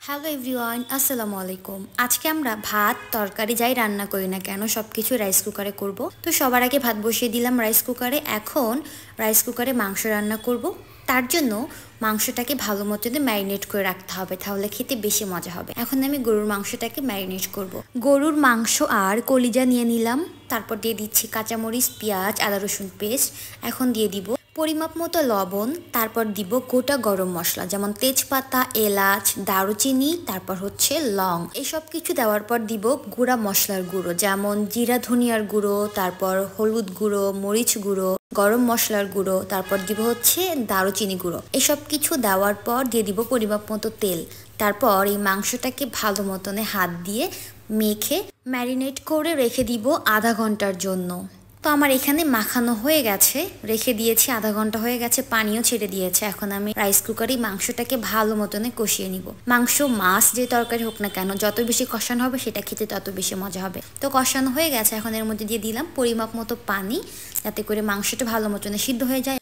Hello everyone, আসসালামু আলাইকুম। আজকে আমরা ভাত তরকারি যাই রান্না করি না কেন সব কিছু রাইস কুকারে করব। তো সবার আগে ভাত বসিয়ে দিলাম রাইস কুকারে। এখন রাইস কুকারে মাংস রান্না করব। তার জন্য মাংসটাকে ভালো মতো ম্যারিনেট করে রাখতে হবে, তাহলে খেতে বেশি মজা হবে। এখন আমি গরুর মাংসটাকে ম্যারিনেট করব। গরুর মাংস আর কলিজা নিয়ে নিলাম, তারপর দিয়ে দিচ্ছি কাঁচামরিচ, পেঁয়াজ, আদা রসুন পেস্ট। এখন দিয়ে দিব পরিমাপ মতো লবণ, তারপর দিব গোটা গরম মশলা যেমন তেজপাতা, এলাচ, দারুচিনি, তারপর হচ্ছে লং। এসব কিছু দেওয়ার পর দিব গুঁড়া মশলার গুঁড়ো যেমন জিরা ধনিয়ার গুঁড়ো, তারপর হলুদ গুঁড়ো, মরিচ গুঁড়ো, গরম মশলার গুঁড়ো, তারপর দিব হচ্ছে দারুচিনি গুঁড়ো। এসব কিছু দেওয়ার পর দিয়ে দিব পরিমাপ মতো তেল। তারপর এই মাংসটাকে ভালো মতনে হাত দিয়ে মেখে ম্যারিনেট করে রেখে দিব আধা ঘন্টার জন্য। তো আমার এখানে মাখানো হয়ে গেছে, রেখে দিয়েছি আধা ঘন্টা হয়ে গেছে, পানিও ছেড়ে দিয়েছে। এখন আমি রাইস কুকারে মাংসটাকে ভালো মতনে কষিয়ে নিব। মাংস মাছ যে তরকারি হোক না কেন, যত বেশি কষানো হবে সেটা খেতে তত বেশি মজা হবে। তো কষানো হয়ে গেছে, এখন এর মধ্যে দিয়ে দিলাম পরিমাপ মতো পানি, যাতে করে মাংসটা ভালো মতনে সিদ্ধ হয়ে যায়।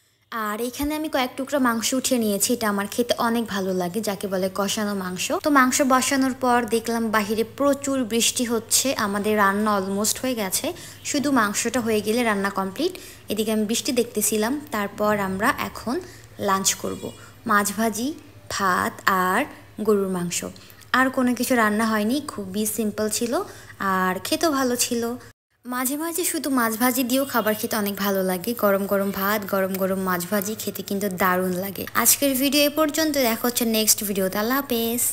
আর এখানে আমি কয়েক টুকরা মাংস উঠিয়ে নিয়েছি, এটা আমার খেতে অনেক ভালো লাগে, যাকে বলে কষানো মাংস। তো মাংস বসানোর পর দেখলাম বাহিরে প্রচুর বৃষ্টি হচ্ছে, আমাদের রান্না অলমোস্ট হয়ে গেছে, শুধু মাংসটা হয়ে গেলে রান্না কমপ্লিট। এদিকে আমি বৃষ্টি দেখতেছিলাম। তারপর আমরা এখন লাঞ্চ করব। মাছ ভাজি, ভাত আর গরুর মাংস। আর কোনো কিছু রান্না হয়নি, খুবই সিম্পল ছিল আর খেতেও ভালো ছিল। মাঝে মাঝে শুধু মাছ ভাজি দিয়েও খাবার খেতে অনেক ভালো লাগে। গরম গরম ভাত, গরম গরম মাছ ভাজি খেতে কিন্তু দারুণ লাগে। আজকের ভিডিও এ পর্যন্ত, দেখা হচ্ছে নেক্সট ভিডিওতে। আল্লাহ হাফেজ।